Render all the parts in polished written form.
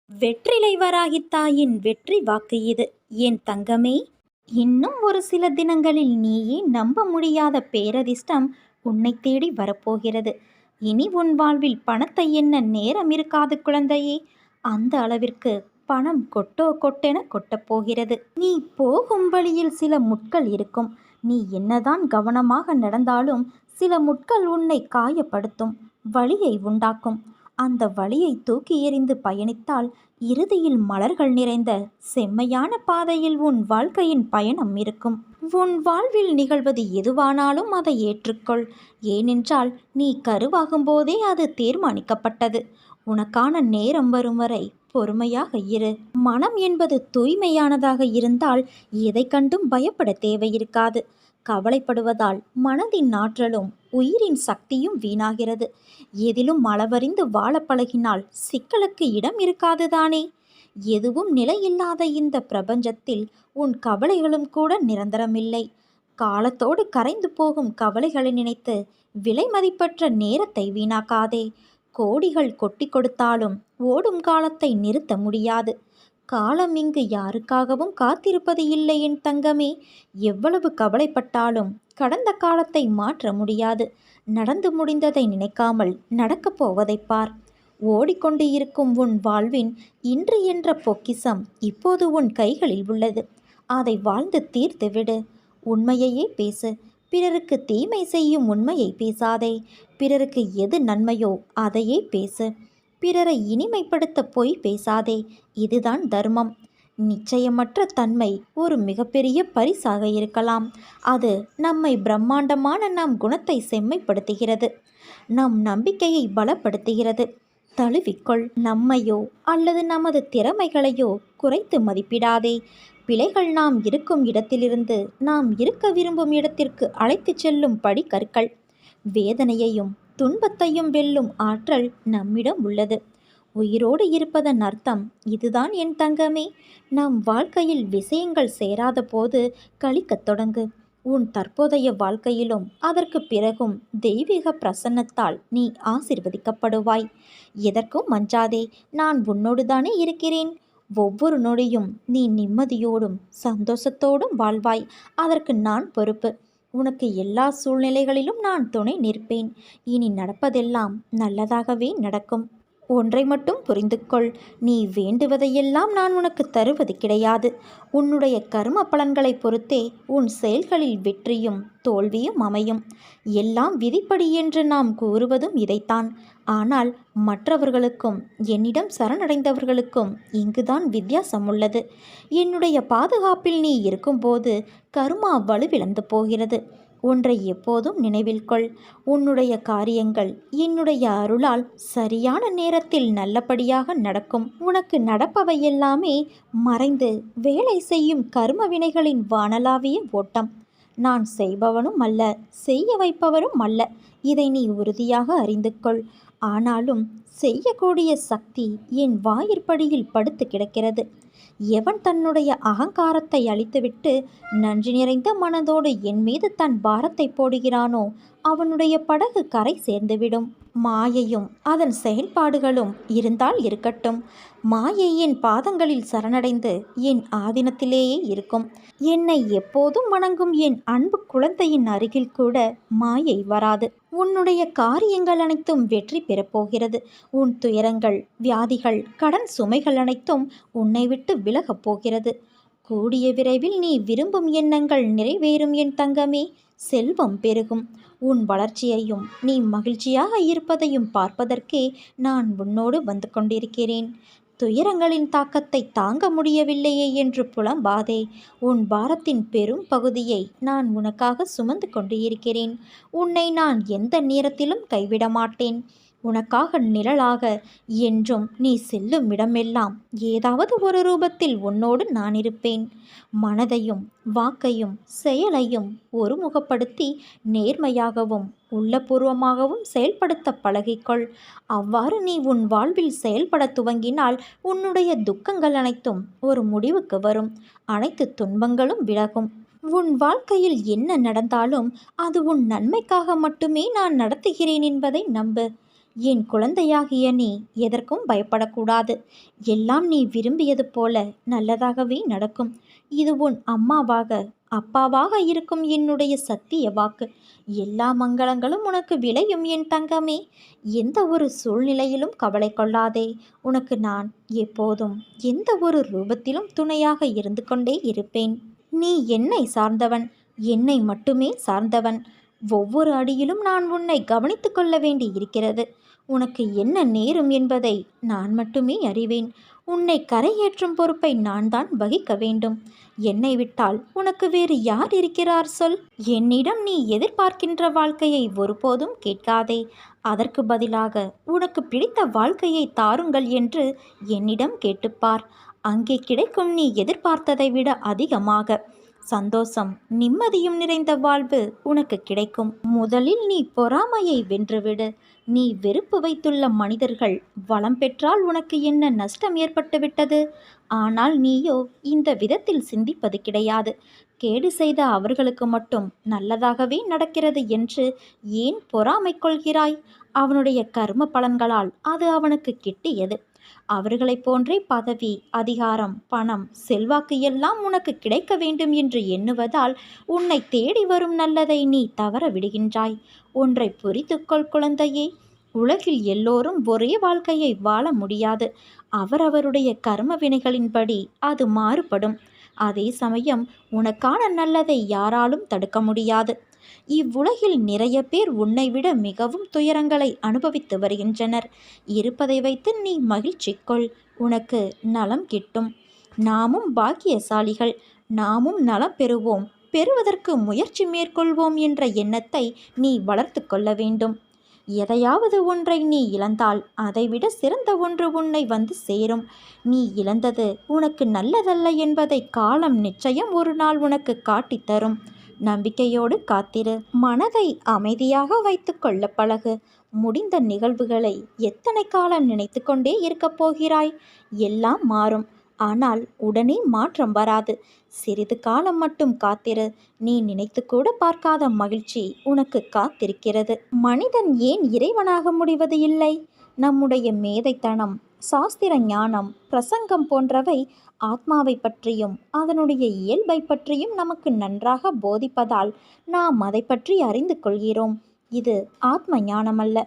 வெற்றிலை வராகி தாயின் வெற்றி வாக்கு இது. என் தங்கமே, இன்னும் ஒரு சில தினங்களில் நீயே நம்ப முடியாத பேரதிர்ஷ்டம் உன்னை தேடி வரப்போகிறது. இனி உன் வாழ்வில் பணத்தை எண்ண நேரம் இருக்காது குழந்தையே. அந்த அளவிற்கு பணம் கொட்டோ கொட்டென கொட்டப்போகிறது. நீ போகும் வழியில் சில முட்கள் இருக்கும். நீ என்னதான் கவனமாக நடந்தாலும் சில முட்கள் உன்னை காயப்படுத்தும், வலியை உண்டாக்கும். அந்த வலியை தூக்கி எறிந்து பயணித்தால் இறுதியில் மலர்கள் நிறைந்த செம்மையான பாதையில் உன் வாழ்க்கையின் பயணம் இருக்கும். உன் வாழ்வில் நிகழ்வது எதுவானாலும் அதை ஏற்றுக்கொள். ஏனென்றால் நீ கருவாகும் போதே அது தீர்மானிக்கப்பட்டது. உனக்கான நேரம் வரும் வரை பொறுமையாக இரு. மனம் என்பது தூய்மையானதாக இருந்தால் எதை கண்டும் பயப்பட தேவையிருக்காது. கவலைப்படுவதால் மனதின் ஆற்றலும் உயிரின் சக்தியும் வீணாகிறது. எதிலும் அளவறிந்து வாழ பழகினால் சிக்கலுக்கு இடம் இருக்காதுதானே. எதுவும் நிலையில்லாத இந்த பிரபஞ்சத்தில் உன் கவலைகளும் கூட நிரந்தரமில்லை. காலத்தோடு கரைந்து போகும் கவலைகளை நினைத்து விலை மதிப்பற்ற நேரத்தை வீணாக்காதே. கோடிகள் கொட்டி கொடுத்தாலும் ஓடும் காலத்தை நிறுத்த முடியாது. காலம் இங்கு யாருக்காகவும் காத்திருப்பது இல்லை என் தங்கமே. எவ்வளவு கவலைப்பட்டாலும் கடந்த காலத்தை மாற்ற முடியாது. நடந்து முடிந்ததை நினைக்காமல் நடக்கப் போவதை பார். ஓடிக்கொண்டு இருக்கும் உன் வாழ்வின் இன்று என்ற பொக்கிஷம் இப்போது உன் கைகளில் உள்ளது. அதை வாழ்ந்து தீர்த்து விடு. உண்மையையே பேசு. பிறருக்கு தீமை செய்யும் உண்மையை பேசாதே. பிறருக்கு எது நன்மையோ அதையே பேசு. பிறரை இனிமைப்படுத்த பொய் பேசாதே. இதுதான் தர்மம். நிச்சயமற்ற தன்மை ஒரு மிகப்பெரிய பரிசாக இருக்கலாம். அது நம்மை பிரம்மாண்டமான நம் குணத்தை செம்மைப்படுத்துகிறது. நம் நம்பிக்கையை பலப்படுத்துகிறது. தழுவிக்கொள். நம்மையோ அல்லது நமது திறமைகளையோ குறைத்து மதிப்பிடாதே. பிழைகள் நாம் இருக்கும் இடத்திலிருந்து நாம் இருக்க விரும்பும் இடத்திற்கு அழைத்துச் செல்லும் படிக்கற்கள். வேதனையையும் துன்பத்தையும் வெல்லும் ஆற்றல் நம்மிடம் உள்ளது. உயிரோடு இருப்பதன் அர்த்தம் இதுதான் என் தங்கமே. நம் வாழ்க்கையில் விஷயங்கள் சேராத போது கழிக்கத் தொடங்கு. உன் தற்போதைய வாழ்க்கையிலும் அதற்கு பிறகும் தெய்வீக பிரசன்னத்தால் நீ ஆசிர்வதிக்கப்படுவாய். எதற்கும் அஞ்சாதே. நான் உன்னோடு தானே இருக்கிறேன். ஒவ்வொரு நொடியும் நீ நிம்மதியோடும் சந்தோஷத்தோடும் வாழ்வாய். அதற்கு நான் பொறுப்பு. உனக்கு எல்லா சூழ்நிலைகளிலும் நான் துணை நிற்பேன். இனி நடப்பதெல்லாம் நல்லதாகவே நடக்கும். ஒன்றை மட்டும் புரிந்து கொள். நீ வேண்டுவதையெல்லாம் நான் உனக்கு தருவது கிடையாது. உன்னுடைய கர்ம பலன்களை பொறுத்தே உன் செயல்களில் வெற்றியும் தோல்வியும் அமையும். எல்லாம் விதிப்படி என்று நாம் கூறுவதும் இதைத்தான். ஆனால் மற்றவர்களுக்கும் என்னிடம் சரணடைந்தவர்களுக்கும் இங்குதான் வித்தியாசம் உள்ளது. என்னுடைய பாதுகாப்பில் நீ இருக்கும்போது கர்மா வலுவிழந்து போகிறது. ஒன்றை எப்போதும் நினைவில் கொள். உன்னுடைய காரியங்கள் என்னுடைய அருளால் சரியான நேரத்தில் நல்லபடியாக நடக்கும். உனக்கு நடப்பவையெல்லாமே மறைந்து வேலை செய்யும் கர்ம வினைகளின் வானலாவிய ஓட்டம். நான் செய்பவனும் அல்ல, செய்ய வைப்பவரும் அல்ல. இதை நீ உறுதியாக அறிந்து கொள். ஆனாலும் செய்யக்கூடிய சக்தி என் வாயிற்படியில் படுத்து கிடக்கிறது. எவன் தன்னுடைய அகங்காரத்தை அழித்துவிட்டு நன்றி நிறைந்த மனதோடு என் மீது தன் பாரத்தை போடுகிறானோ அவனுடைய படகு கரை சேர்ந்துவிடும். மாயையும் அதன் செயல்பாடுகளும் இருந்தால் இருக்கட்டும். மாயை என் பாதங்களில் சரணடைந்து என் ஆதீனத்திலேயே இருக்கும். என்னை எப்போதும் வணங்கும் என் அன்பு குழந்தையின் அருகில் கூட மாயை வராது. உன்னுடைய காரியங்கள் அனைத்தும் வெற்றி பெறப்போகிறது. உன் துயரங்கள், வியாதிகள், கடன் சுமைகள் அனைத்தும் உன்னை விட்டு விலகப் போகிறது. கூடிய விரைவில் நீ விரும்பும் எண்ணங்கள் நிறைவேறும் என் தங்கமே. செல்வம் பெருகும். உன் வளர்ச்சியையும் நீ மகிழ்ச்சியாக இருப்பதையும் பார்ப்பதற்கே நான் உன்னோடு வந்து கொண்டிருக்கிறேன். துயரங்களின் தாக்கத்தை தாங்க முடியவில்லையே என்று புலம்பாதே. உன் பாரத்தின் பெரும் பகுதியை நான் உனக்காக சுமந்து கொண்டு இருக்கிறேன். உன்னை நான் எந்த நேரத்திலும் கைவிட மாட்டேன். உனக்காக நிழலாக என்றும் நீ செல்லும் இடமெல்லாம் ஏதாவது ஒரு ரூபத்தில் உன்னோடு நான் இருப்பேன். மனதையும் வாக்கையும் செயலையும் ஒருமுகப்படுத்தி நேர்மையாகவும் உள்ளபூர்வமாகவும் செயல்படுத்த பழகிக்கொள். அவ்வாறு நீ உன் வாழ்வில் செயல்பட துவங்கினால் உன்னுடைய துக்கங்கள் அனைத்தும் ஒரு முடிவுக்கு வரும். அனைத்து துன்பங்களும் விலகும். உன் வாழ்க்கையில் என்ன நடந்தாலும் அது உன் நன்மைக்காக மட்டுமே நான் நடத்துகிறேன் என்பதை நம்பு. என் குழந்தையாகிய நீ எதற்கும் பயப்படக்கூடாது. எல்லாம் நீ விரும்பியது போல நல்லதாகவே நடக்கும். இது உன் அம்மாவாக அப்பாவாக இருக்கும் என்னுடைய சத்திய வாக்கு. எல்லா மங்களங்களும் உனக்கு விளையும் என் தங்கமே. எந்த ஒரு சூழ்நிலையிலும் கவலை கொள்ளாதே. உனக்கு நான் எப்போதும் எந்த ஒரு ரூபத்திலும் துணையாக இருந்து கொண்டே இருப்பேன். நீ என்னை சார்ந்தவன், என்னை மட்டுமே சார்ந்தவன். ஒவ்வொரு அடியிலும் நான் உன்னை கவனித்து கொள்ள வேண்டி இருக்கிறது. உனக்கு என்ன நேரும் என்பதை நான் மட்டுமே அறிவேன். உன்னை கரையேற்றும் பொறுப்பை நான் தான் வகிக்க வேண்டும். என்னை விட்டால் உனக்கு வேறு யார் இருக்கிறார் சொல்? என்னிடம் நீ எதிர்பார்க்கின்ற வாழ்க்கையை ஒருபோதும் கேட்காதே. அதற்கு பதிலாக உனக்கு பிடித்த வாழ்க்கையை தாருங்கள் என்று என்னிடம் கேட்டுப்பார். அங்கே கிடைக்கும் நீ எதிர்பார்த்ததை விட அதிகமாக சந்தோஷம், நிம்மதியும் நிறைந்த வாழ்வு உனக்கு கிடைக்கும். முதலில் நீ பொறாமையை வென்றுவிடு. நீ வெறுப்பு வைத்துள்ள மனிதர்கள் வளம் பெற்றால் உனக்கு என்ன நஷ்டம் ஏற்பட்டுவிட்டது? ஆனால் நீயோ இந்த விதத்தில் சிந்திப்பது கிடையாது. கேடு செய்த அவர்களுக்கு மட்டும் நல்லதாகவே நடக்கிறது என்று ஏன் பொறாமை கொள்கிறாய்? அவனுடைய கர்ம பலன்களால் அது அவனுக்கு கிட்டியது. அவர்களைப் போன்றே பதவி, அதிகாரம், பணம், செல்வாக்கு எல்லாம் உனக்கு கிடைக்க வேண்டும் என்று எண்ணுவதால் உன்னை தேடி வரும் நல்லதை நீ தவற விடுகின்றாய். ஒன்றை புரிந்துகொள் குழந்தையே, உலகில் எல்லோரும் ஒரே வாழ்க்கையை வாழ முடியாது. அவரவருடைய கர்ம வினைகளின்படி அது மாறுபடும். அதே சமயம் உனக்கான நல்லதை யாராலும் தடுக்க முடியாது. இவ்வுலகில் நிறைய பேர் உன்னை விட மிகவும் துயரங்களை அனுபவித்து வருகின்றனர். இருப்பதை வைத்து நீ மகிழ்ச்சி கொள். உனக்கு நலம் கிட்டும். நாமும் பாக்கியசாலிகள். நாமும் நலம் பெறுவோம். பெறுவதற்கு முயற்சி மேற்கொள்வோம் என்ற எண்ணத்தை நீ வளர்த்து கொள்ள வேண்டும். எதையாவது ஒன்றை நீ இழந்தால் அதைவிட சிறந்த ஒன்று உன்னை வந்து சேரும். நீ இழந்தது உனக்கு நல்லதல்ல என்பதை காலம் நிச்சயம் ஒரு நாள் உனக்கு காட்டித்தரும். நம்பிக்கையோடு காத்திரு. மனதை அமைதியாக வைத்து கொள்ள பழகு. முடிந்த நிகழ்வுகளை எத்தனை காலம் நினைத்து கொண்டே இருக்கப் போகிறாய்? எல்லாம் மாறும். ஆனால் உடனே மாற்றம் வராது. சிறிது காலம் மட்டும் காத்திரு. நீ நினைத்து கூட பார்க்காத மகிழ்ச்சி உனக்கு காத்திருக்கிறது. மனிதன் ஏன் இறைவனாக முடிவது இல்லை? நம்முடைய மேதைத்தனம், சாஸ்திர ஞானம், பிரசங்கம் போன்றவை ஆத்மாவை பற்றியும் அதனுடைய இயல்பை பற்றியும் நமக்கு நன்றாக போதிப்பதால் நாம் அதை பற்றி அறிந்து கொள்கிறோம். இது ஆத்ம ஞானமல்ல,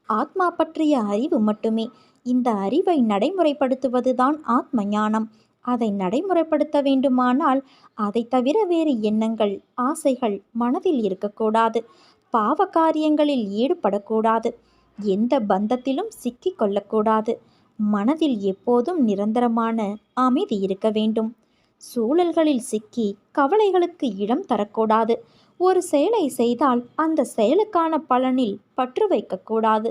ஆத்மா பற்றிய அறிவு மட்டுமே. இந்த அறிவை நடைமுறைப்படுத்துவதுதான் ஆத்ம ஞானம். அதை நடைமுறைப்படுத்த வேண்டுமானால் அதை தவிர வேறு எண்ணங்கள், ஆசைகள் மனதில் இருக்கக்கூடாது. பாவ காரியங்களில் ஈடுபடக்கூடாது. எந்த பந்தத்திலும் சிக்கி கொள்ளக்கூடாது. மனதில் எப்போதும் நிரந்தரமான அமைதி இருக்க வேண்டும். சூழல்களில் சிக்கி கவலைகளுக்கு இடம் தரக்கூடாது. ஒரு செயலை செய்தால் அந்த செயலுக்கான பலனில் பற்று வைக்கக்கூடாது.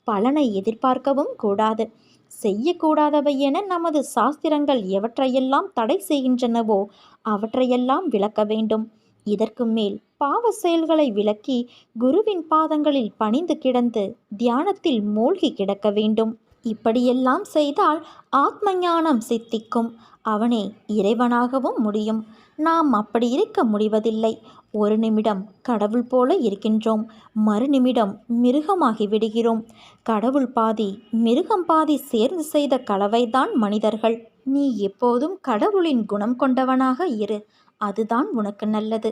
பலனை எதிர்பார்க்கவும் கூடாது. செய்யக்கூடாதவை என நமது சாஸ்திரங்கள் எவற்றையெல்லாம் தடை செய்கின்றனவோ அவற்றையெல்லாம் விளக்க வேண்டும். இதற்கு மேல் பாவ செயல்களை விலக்கி குருவின் பாதங்களில் பணிந்து கிடந்து தியானத்தில் மூழ்கி கிடக்க வேண்டும். இப்படியெல்லாம் செய்தால் ஆத்ம ஞானம் சித்திக்கும். அவனே இறைவனாகவும் முடியும். நாம் அப்படி இருக்க முடிவதில்லை. ஒரு நிமிடம் கடவுள் போல இருக்கின்றோம், மறுநிமிடம் மிருகமாகி விடுகிறோம். கடவுள் பாதி மிருகம் பாதி சேர்ந்து செய்த கலவைதான் மனிதர்கள். நீ எப்போதும் கடவுளின் குணம் கொண்டவனாக இரு. அதுதான் உனக்கு நல்லது.